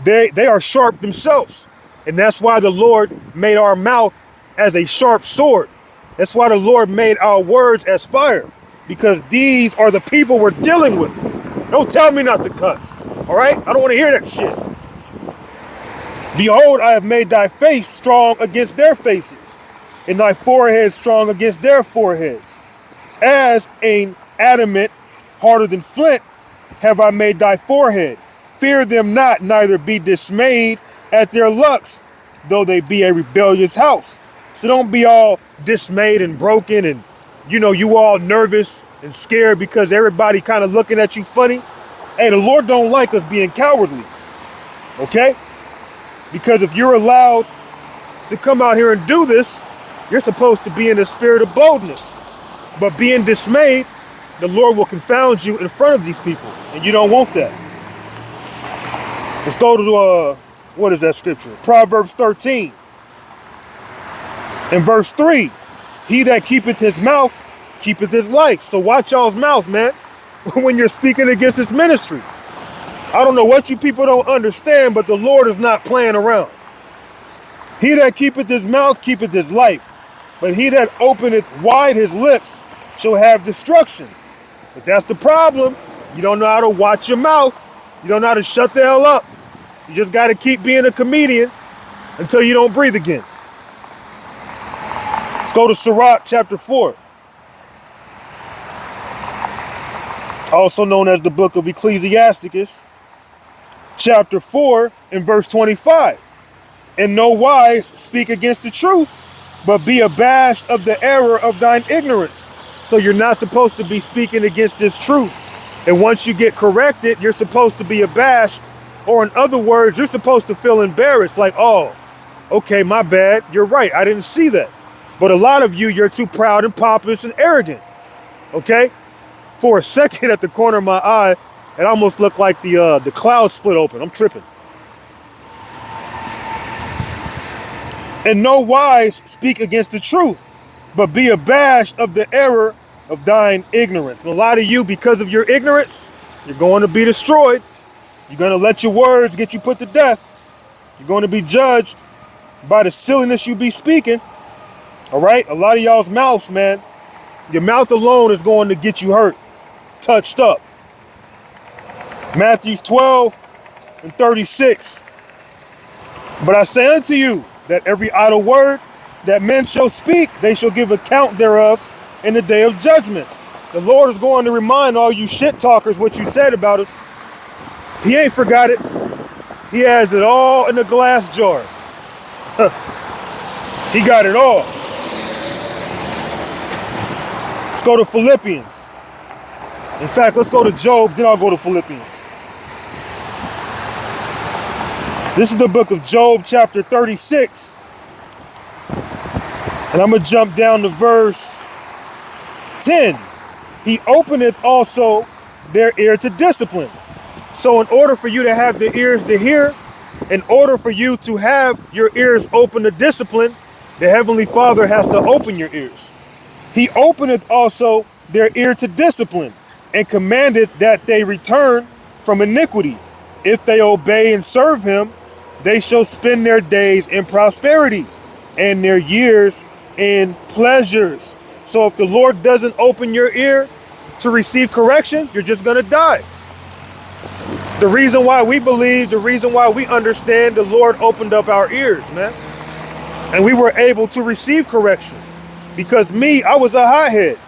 They are sharp themselves. And that's why the Lord made our mouth as a sharp sword. That's why the Lord made our words as fire. Because these are the people we're dealing with. Don't tell me not to cuss. All right? I don't want to hear that shit. Behold, I have made thy face strong against their faces, and thy forehead strong against their foreheads. As an adamant harder than flint have I made thy forehead. Fear them not, neither be dismayed at their lucks, though they be a rebellious house. So don't be all dismayed and broken and, you all nervous and scared because everybody kind of looking at you funny. Hey, the Lord don't like us being cowardly, okay? Because if you're allowed to come out here and do this, you're supposed to be in the spirit of boldness. But being dismayed, the Lord will confound you in front of these people, and you don't want that. Let's go to, what is that scripture? Proverbs 13. In verse 3, he that keepeth his mouth, keepeth his life. So watch y'all's mouth, man, when you're speaking against this ministry. I don't know what you people don't understand, but the Lord is not playing around. He that keepeth his mouth, keepeth his life. But he that openeth wide his lips shall have destruction. But that's the problem. You don't know how to watch your mouth. You don't know how to shut the hell up. You just got to keep being a comedian until you don't breathe again. Let's go to Sirach chapter 4. Also known as the book of Ecclesiasticus, chapter 4 and verse 25. In no wise speak against the truth, but be abashed of the error of thine ignorance. So you're not supposed to be speaking against this truth. And once you get corrected, you're supposed to be abashed. Or in other words, you're supposed to feel embarrassed. Like, oh, okay, my bad. You're right. I didn't see that. But a lot of you, you're too proud and pompous and arrogant. Okay? For a second at the corner of my eye, it almost looked like the clouds split open. I'm tripping. In no wise speak against the truth, but be abashed of the error of thine ignorance. And a lot of you, because of your ignorance, you're going to be destroyed. You're going to let your words get you put to death. You're going to be judged by the silliness you be speaking. All right? A lot of y'all's mouths, man, your mouth alone is going to get you hurt, touched up. Matthew 12 and 36. But I say unto you that every idle word that men shall speak, they shall give account thereof in the day of judgment. The Lord is going to remind all you shit talkers what you said about us. He ain't forgot it. He has it all in a glass jar. He got it all. Let's go to Philippians. In fact, let's go to Job, then I'll go to Philippians. This is the book of Job, chapter 36. And I'm going to jump down to verse 10. He openeth also their ear to discipline. So in order for you to have the ears to hear, in order for you to have your ears open to discipline, the Heavenly Father has to open your ears. He openeth also their ear to discipline, and commanded that they return from iniquity. If they obey and serve him, they shall spend their days in prosperity and their years in pleasures. So if the Lord doesn't open your ear to receive correction, you're just going to die. The reason why we believe, the reason why we understand, the Lord opened up our ears, man. And we were able to receive correction. Because me, I was a hothead.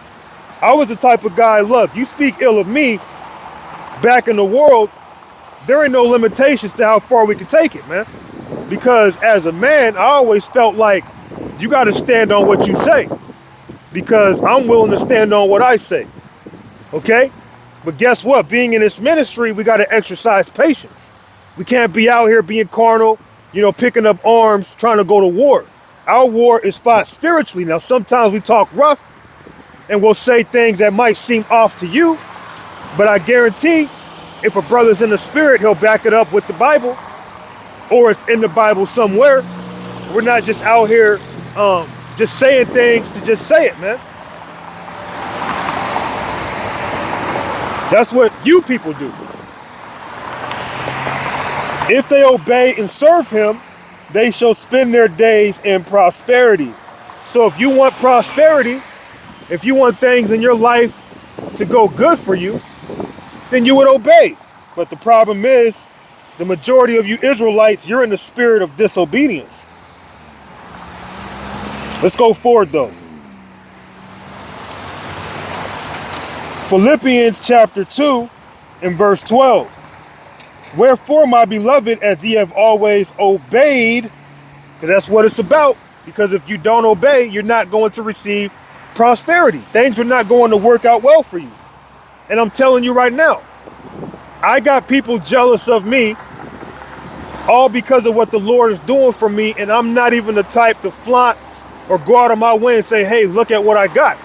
I was the type of guy, look, you speak ill of me back in the world, there ain't no limitations to how far we can take it, man. Because as a man, I always felt like you got to stand on what you say. Because I'm willing to stand on what I say. Okay? But guess what? Being in this ministry, we got to exercise patience. We can't be out here being carnal, picking up arms, trying to go to war. Our war is fought spiritually. Now, sometimes we talk rough and we'll say things that might seem off to you. But I guarantee if a brother's in the spirit, he'll back it up with the Bible, or it's in the Bible somewhere. We're not just out here just saying things to just say it, man. That's what you people do. If they obey and serve him, they shall spend their days in prosperity. So if you want prosperity, if you want things in your life to go good for you, then you would obey. But the problem is, the majority of you Israelites, you're in the spirit of disobedience. Let's go forward though. Philippians chapter 2 and verse 12. Wherefore, my beloved, as ye have always obeyed, because that's what it's about. Because if you don't obey, you're not going to receive prosperity. Things are not going to work out well for you. And I'm telling you right now, I got people jealous of me all because of what the Lord is doing for me. And I'm not even the type to flaunt or go out of my way and say, hey, look at what I got,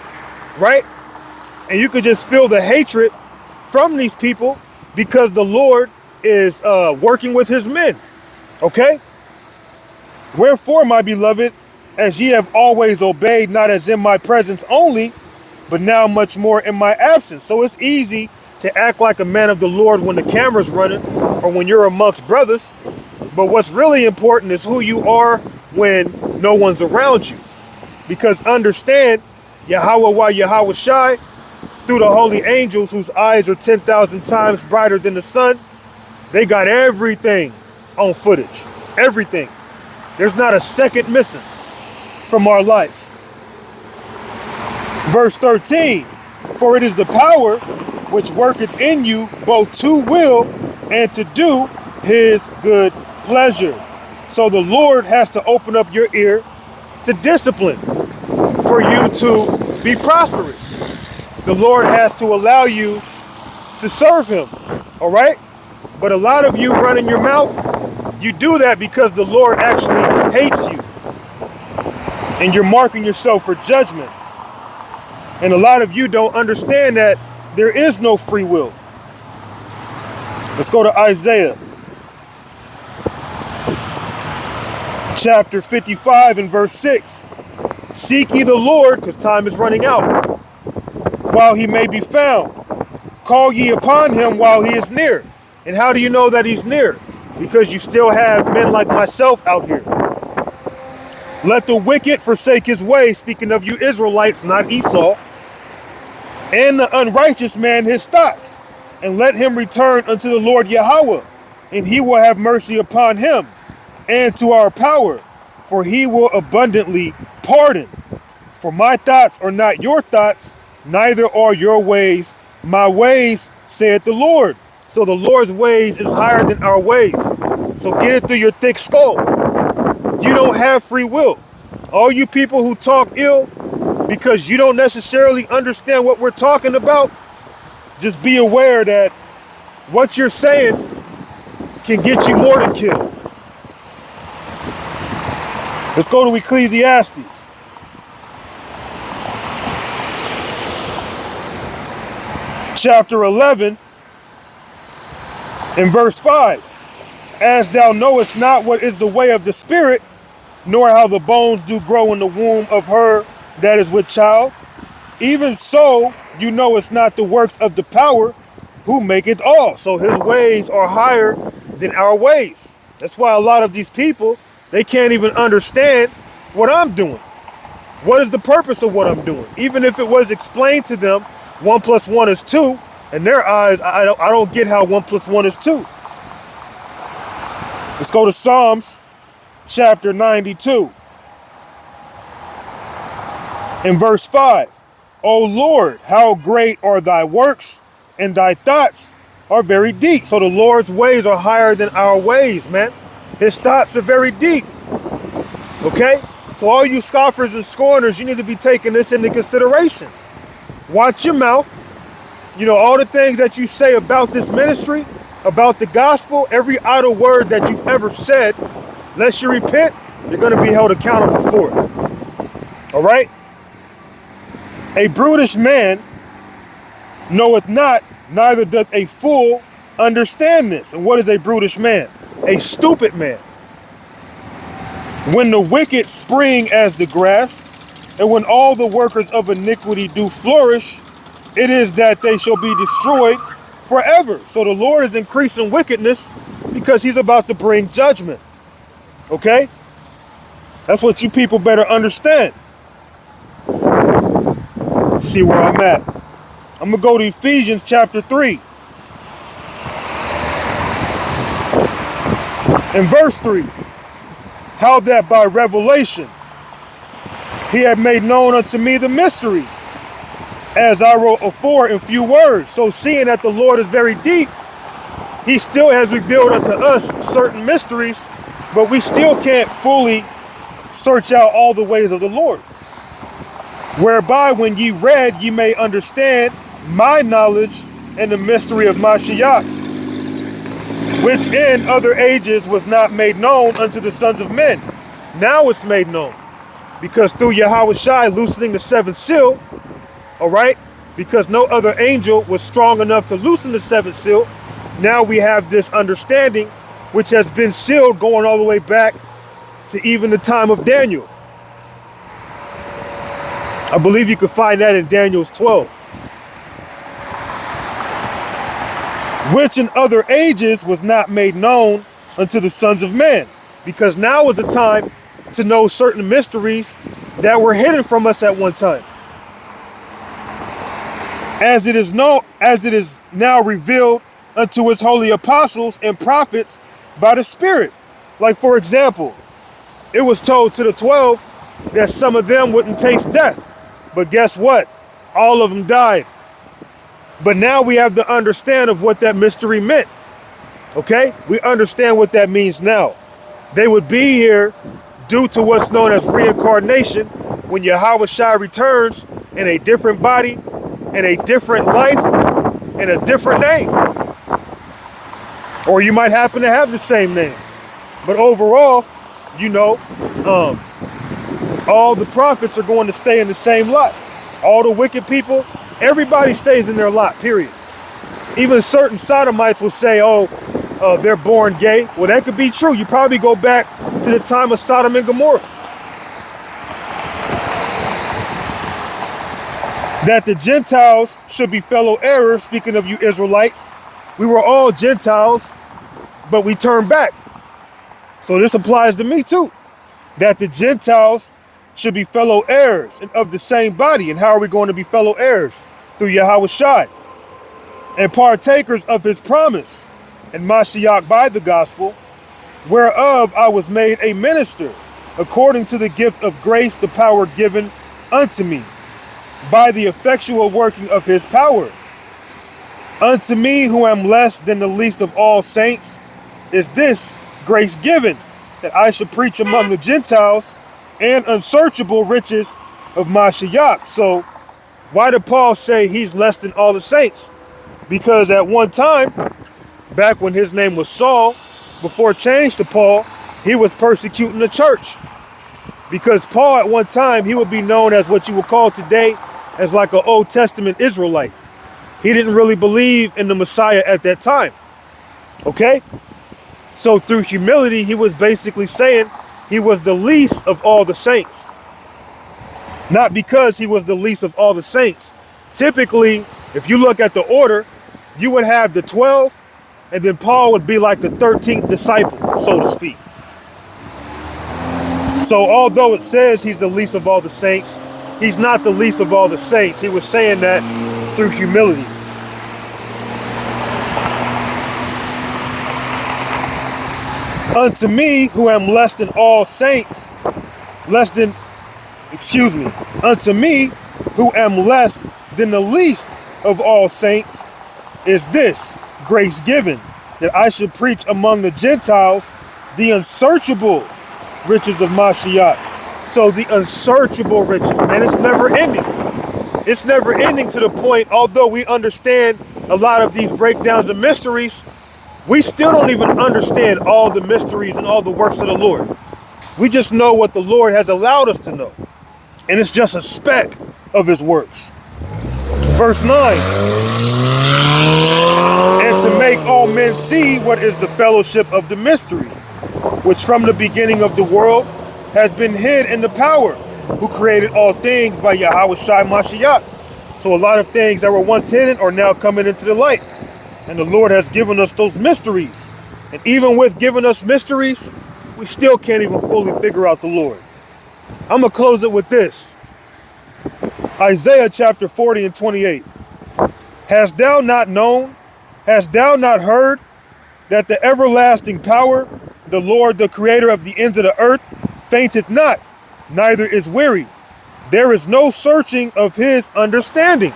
right? And you could just feel the hatred from these people because the Lord is working with his men, okay? Wherefore, my beloved, as ye have always obeyed, not as in my presence only, but now much more in my absence. So it's easy to act like a man of the Lord when the camera's running or when you're amongst brothers. But what's really important is who you are when no one's around you. Because understand, Yahweh Shai, through the holy angels whose eyes are 10,000 times brighter than the sun, they got everything on footage. Everything. There's not a second missing from our lives. Verse 13, for it is the power which worketh in you both to will and to do his good pleasure. So the Lord has to open up your ear to discipline for you to be prosperous. The Lord has to allow you to serve him, all right? But a lot of you running your mouth, you do that because the Lord actually hates you. And you're marking yourself for judgment. And a lot of you don't understand that there is no free will. Let's go to Isaiah. Chapter 55 and verse 6. Seek ye the Lord, because time is running out, while he may be found. Call ye upon him while he is near. And how do you know that he's near? Because you still have men like myself out here. Let the wicked forsake his way, speaking of you Israelites, not Esau, and the unrighteous man his thoughts, and let him return unto the Lord Yahweh, and he will have mercy upon him, and to our power, for he will abundantly pardon. For my thoughts are not your thoughts, neither are your ways my ways, saith the Lord. So the Lord's ways is higher than our ways. So get it through your thick skull. You don't have free will. All you people who talk ill because you don't necessarily understand what we're talking about, just be aware that what you're saying can get you more than killed. Let's go to Ecclesiastes. Chapter 11 and verse 5. As thou knowest not what is the way of the spirit, nor how the bones do grow in the womb of her that is with child, even so you knowest not the works of the power who maketh all. So his ways are higher than our ways. That's why a lot of these people, they can't even understand what I'm doing. What is the purpose of what I'm doing? Even if it was explained to them, 1 + 1 is 2, in their eyes, I don't get how 1 + 1 is 2. Let's go to Psalms chapter 92. In verse 5, O Lord, how great are thy works, and thy thoughts are very deep. So the Lord's ways are higher than our ways, man. His thoughts are very deep. Okay? So all you scoffers and scorners, you need to be taking this into consideration. Watch your mouth. You know, all the things that you say about this ministry, about the gospel, every idle word that you've ever said, unless you repent, you're going to be held accountable for it. All right? A brutish man knoweth not, neither doth a fool understand this. And what is a brutish man? A stupid man. When the wicked spring as the grass, and when all the workers of iniquity do flourish, it is that they shall be destroyed forever. So the Lord is increasing wickedness because he's about to bring judgment. Okay? That's what you people better understand. See where I'm at. I'm going to go to Ephesians chapter 3. In verse 3, how that by revelation he had made known unto me the mystery, as I wrote afore in few words. So seeing that the Lord is very deep, he still has revealed unto us certain mysteries, but we still can't fully search out all the ways of the Lord. Whereby when ye read, ye may understand my knowledge and the mystery of Mashiach, which in other ages was not made known unto the sons of men. Now it's made known, because through Yahweh Shai loosening the seventh seal, all right, because no other angel was strong enough to loosen the seventh seal, now we have this understanding which has been sealed going all the way back to even the time of Daniel. I believe you can find that in Daniel's 12. Which in other ages was not made known unto the sons of men, because now is the time to know certain mysteries that were hidden from us at one time. As it is now revealed unto his holy apostles and prophets by the Spirit. Like, for example, it was told to the 12 that some of them wouldn't taste death. But guess what? All of them died. But now we have to understand of what that mystery meant. Okay? We understand what that means now. They would be here due to what's known as reincarnation, when Yahweh Shai returns in a different body, in a different life, in a different name. Or you might happen to have the same name. But overall, you know, all the prophets are going to stay in the same lot. All the wicked people, everybody stays in their lot, period. Even certain sodomites will say, oh, they're born gay. Well, that could be true. You probably go back to the time of Sodom and Gomorrah. That the Gentiles should be fellow heirs, speaking of you Israelites. We were all Gentiles, but we turned back. So this applies to me too. That the Gentiles should be fellow heirs and of the same body. And how are we going to be fellow heirs? Through Yahweh Shai. And partakers of his promise and Mashiach by the gospel, whereof I was made a minister, according to the gift of grace, the power given unto me, by the effectual working of his power. Unto me, who am less than the least of all saints, is this grace given, that I should preach among the Gentiles and unsearchable riches of Mashiach. So why did Paul say he's less than all the saints? Because at one time, back when his name was Saul, before it changed to Paul, he was persecuting the church. Because Paul at one time, he would be known as what you would call today as like an Old Testament Israelite. He didn't really believe in the Messiah at that time. Okay? So through humility, he was basically saying he was the least of all the saints. Not because he was the least of all the saints. Typically, if you look at the order, you would have the 12, and then Paul would be like the 13th disciple, so to speak. So although it says he's the least of all the saints, he's not the least of all the saints. He was saying that through humility. Unto me, who am less than all saints, unto me, who am less than the least of all saints, is this grace given, that I should preach among the Gentiles the unsearchable riches of Mashiach. So the unsearchable riches, man, it's never ending. It's never ending to the point, although we understand a lot of these breakdowns and mysteries, we still don't even understand all the mysteries and all the works of the Lord. We just know what the Lord has allowed us to know. And it's just a speck of his works. Verse 9. And to make all men see what is the fellowship of the mystery, which from the beginning of the world has been hid in the power, who created all things by Yahweh Shai Mashiach. So a lot of things that were once hidden are now coming into the light. And the Lord has given us those mysteries. And even with giving us mysteries, we still can't even fully figure out the Lord. I'm going to close it with this. Isaiah chapter 40 and 28. Hast thou not known? Hast thou not heard that the everlasting power the Lord, the creator of the ends of the earth, fainteth not, neither is weary. There is no searching of his understanding.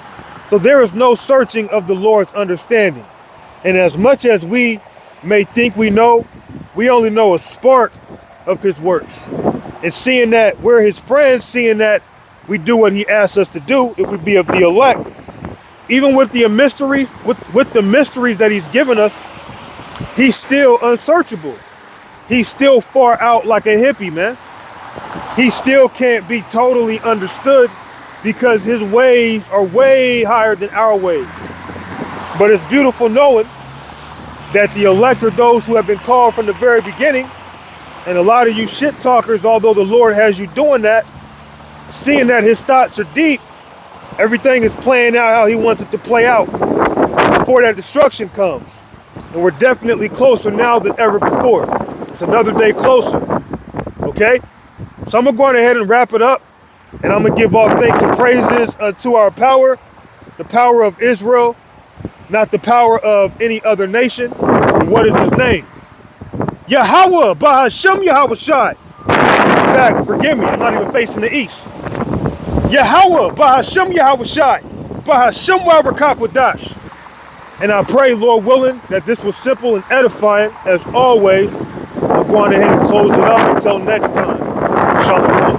So there is no searching of the Lord's understanding. And as much as we may think we know, we only know a spark of his works. And seeing that we're his friends, seeing that we do what he asks us to do, if we be of the elect, even with the mysteries, with the mysteries that he's given us, he's still unsearchable. He's still far out like a hippie, man. He still can't be totally understood because his ways are way higher than our ways. But it's beautiful knowing that the elect are those who have been called from the very beginning. And a lot of you shit talkers, although the Lord has you doing that, seeing that his thoughts are deep, everything is playing out how he wants it to play out before that destruction comes. And we're definitely closer now than ever before. It's another day closer. Okay? So I'm going to go ahead and wrap it up. And I'm going to give all thanks and praises unto our power, the power of Israel, not the power of any other nation. And what is his name? Yahweh, Bahashem Yahweh Shai. In fact, forgive me, I'm not even facing the east. Yahweh, Bahashem Yahweh Shai. Bahashem Wabrakakwa. And I pray, Lord willing, that this was simple and edifying as always. I'm going ahead and close it up until next time. Shalom.